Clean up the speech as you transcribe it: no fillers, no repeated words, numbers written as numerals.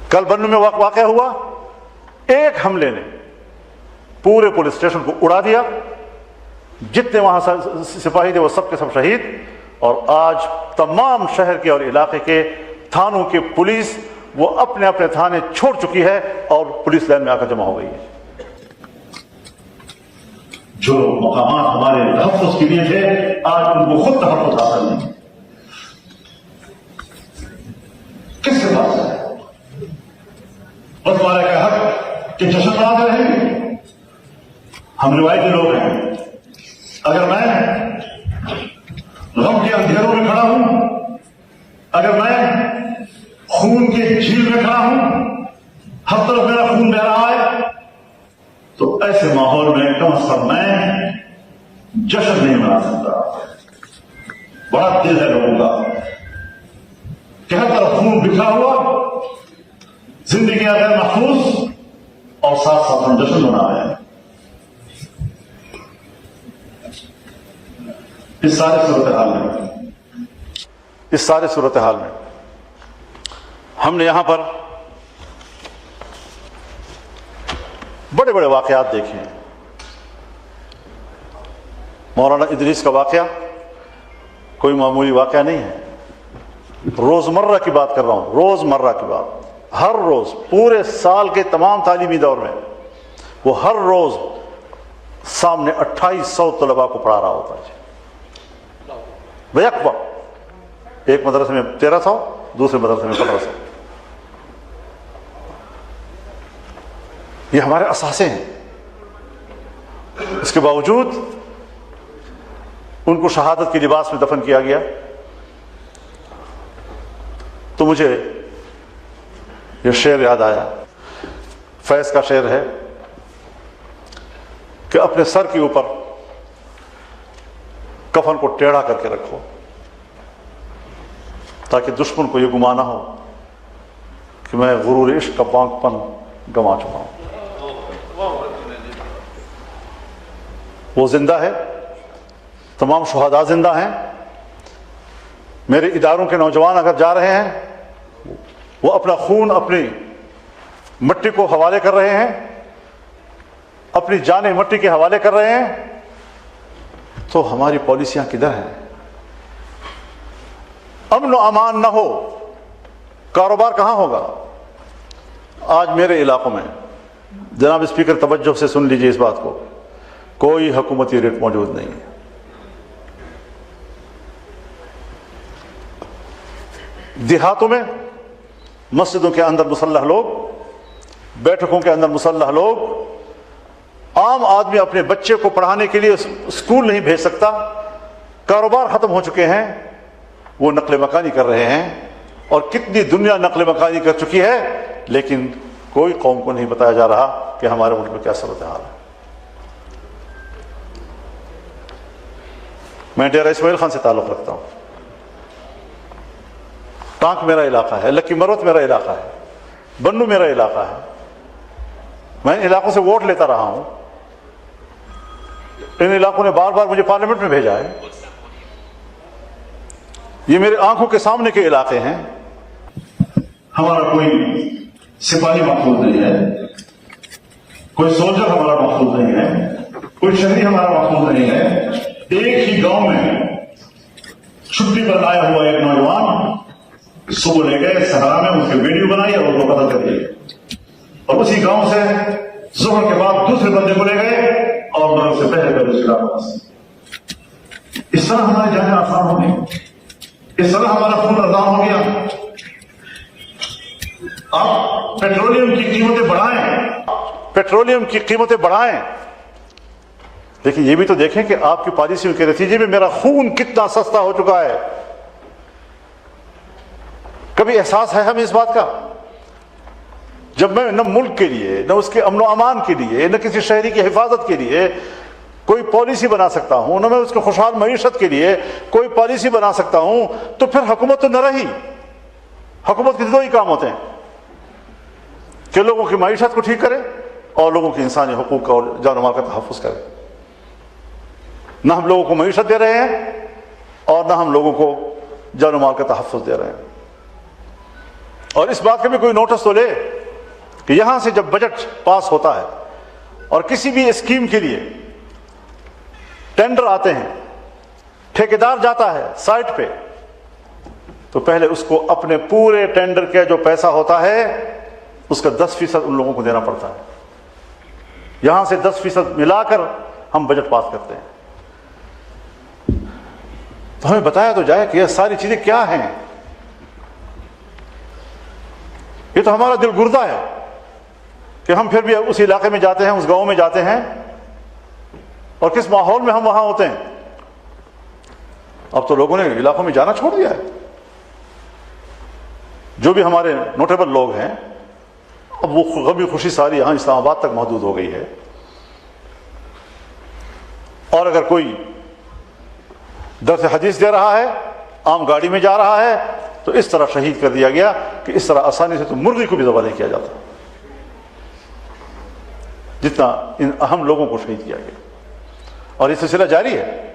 کل بنو میں واقعہ ہوا، ایک حملے نے پورے پولیس اسٹیشن کو اڑا دیا، جتنے وہاں سپاہی تھے وہ سب کے سب شہید، اور آج تمام شہر کے اور علاقے کے تھانوں کی پولیس وہ اپنے اپنے تھانے چھوڑ چکی ہے اور پولیس لائن میں آ کر جمع ہو گئی ہے۔ جو مقامات ہمارے تحفظ کے لیے تھے آج ان کو خود تحفظ حاصل نہیں، کس کے پاس ہے؟ بس ہمارے کا حق کہ جشن مناتے رہیں۔ ہم روایتی لوگ ہیں، اگر میں غم کے اندھیروں میں کھڑا ہوں، اگر میں خون کے جھیل میں کھڑا ہوں، ہر طرف میرا خون بہ رہا ہے، تو ایسے ماحول میں کم از کم میں جشن نہیں منا سکتا۔ بڑا دل ہے لوگوں کا کہ ہر طرف خون بکھرا ہوا، زندگیاں غیر محفوظ، اور ساتھ ساتھ ہم جشن منا رہے ہیں۔ اس سارے صورتحال میں ہم نے یہاں پر بڑے بڑے واقعات دیکھے ہیں۔ مولانا ادریس کا واقعہ کوئی معمولی واقعہ نہیں ہے، روزمرہ کی بات کر رہا ہوں، روزمرہ کی بات۔ ہر روز پورے سال کے تمام تعلیمی دور میں وہ ہر روز سامنے 2800 طلباء کو پڑھا رہا ہوتا ہے بیک وقت، ایک مدرسے میں 1300، دوسرے مدرسے میں 1500۔ یہ ہمارے اثاثے ہیں، اس کے باوجود ان کو شہادت کے لباس میں دفن کیا گیا۔ تو مجھے یہ شعر یاد آیا، فیض کا شعر ہے کہ اپنے سر کے اوپر کفن کو ٹیڑھا کر کے رکھو تاکہ دشمن کو یہ گمان نہ ہو کہ میں غرور عشق کا بانک پن گنوا چکا ہوں۔ وہ زندہ ہے، تمام شہداء زندہ ہیں۔ میرے اداروں کے نوجوان اگر جا رہے ہیں، وہ اپنا خون اپنی مٹی کو حوالے کر رہے ہیں، اپنی جانیں مٹی کے حوالے کر رہے ہیں، تو ہماری پالیسیاں کدھر ہیں؟ امن و امان نہ ہو، کاروبار کہاں ہوگا؟ آج میرے علاقوں میں، جناب اسپیکر توجہ سے سن لیجیے اس بات کو، کوئی حکومتی ریٹ موجود نہیں ہے۔ دیہاتوں میں مسجدوں کے اندر مسلح لوگ، بیٹھکوں کے اندر مسلح لوگ، عام آدمی اپنے بچے کو پڑھانے کے لیے اسکول نہیں بھیج سکتا، کاروبار ختم ہو چکے ہیں، وہ نقل مکانی کر رہے ہیں، اور کتنی دنیا نقل مکانی کر چکی ہے، لیکن کوئی قوم کو نہیں بتایا جا رہا کہ ہمارے ملک میں کیا صورتحال ہے۔ میں ڈیرہ اسماعیل خان سے تعلق رکھتا ہوں، ٹانک میرا علاقہ ہے، لکی مروت میرا علاقہ ہے، بنو میرا علاقہ ہے، میں ان علاقوں سے ووٹ لیتا رہا ہوں، ان علاقوں نے بار بار مجھے پارلیمنٹ میں بھیجا ہے، یہ میرے آنکھوں کے سامنے کے علاقے ہیں۔ ہمارا کوئی سپاہی محفوظ نہیں ہے، کوئی سولجر ہمارا محفوظ نہیں ہے، کوئی شہری ہمارا محفوظ نہیں ہے۔ ایک ہی گاؤں میں چھٹی پر آیا ہوا ایک نوجوان صبح لے گئے صحرا میں، اس کے ویڈیو بنائی اور اس کو قتل کر دیا، اور اسی گاؤں سے ظہر کے بعد دوسرے بندے کو لے گئے اور مغرب سے پہلے پہلے اس علاقے۔ اس طرح ہماری جانیں آسان ہو گئی، اس طرح ہمارا خون آزاد ہو گیا۔ آپ پیٹرولیم کی قیمتیں بڑھائیں، پیٹرولیم کی قیمتیں بڑھائیں، لیکن یہ بھی تو دیکھیں کہ آپ کی پالیسیوں کے نتیجے میں میرا خون کتنا سستا ہو چکا ہے۔ کبھی احساس ہے ہمیں اس بات کا؟ جب میں نہ ملک کے لیے، نہ اس کے امن و امان کے لیے، نہ کسی شہری کی حفاظت کے لیے کوئی پالیسی بنا سکتا ہوں، نہ میں اس کے خوشحال معیشت کے لیے کوئی پالیسی بنا سکتا ہوں، تو پھر حکومت تو نہ رہی۔ حکومت کے دو ہی کام ہوتے ہیں کہ لوگوں کی معیشت کو ٹھیک کرے اور لوگوں کے انسانی حقوق کا اور جان و مال کا تحفظ کرے۔ نہ ہم لوگوں کو معیشت دے رہے ہیں اور نہ ہم لوگوں کو جان و مال کا تحفظ دے رہے ہیں۔ اور اس بات کا بھی کوئی نوٹس تو لے کہ یہاں سے جب بجٹ پاس ہوتا ہے اور کسی بھی اسکیم کے لیے ٹینڈر آتے ہیں، ٹھیکیدار جاتا ہے سائٹ پہ، تو پہلے اس کو اپنے پورے ٹینڈر کا جو پیسہ ہوتا ہے اس کا 10% ان لوگوں کو دینا پڑتا ہے. یہاں سے 10% ملا کر ہم بجٹ پاس کرتے ہیں. تو ہمیں بتایا تو جائے کہ یہ ساری چیزیں کیا ہیں. یہ تو ہمارا دل گردہ ہے کہ ہم پھر بھی اس علاقے میں جاتے ہیں، اس گاؤں میں جاتے ہیں، اور کس ماحول میں ہم وہاں ہوتے ہیں. اب تو لوگوں نے علاقوں میں جانا چھوڑ دیا ہے. جو بھی ہمارے نوٹیبل لوگ ہیں، اب وہ غمی خوشی ساری یہاں اسلام آباد تک محدود ہو گئی ہے. اور اگر کوئی درس حدیث دے رہا ہے، عام گاڑی میں جا رہا ہے، تو اس طرح شہید کر دیا گیا کہ اس طرح آسانی سے تو مرغی کو بھی ذبح نہیں کیا جاتا جتنا ان اہم لوگوں کو شہید کیا گیا. اور یہ سلسلہ جاری ہے.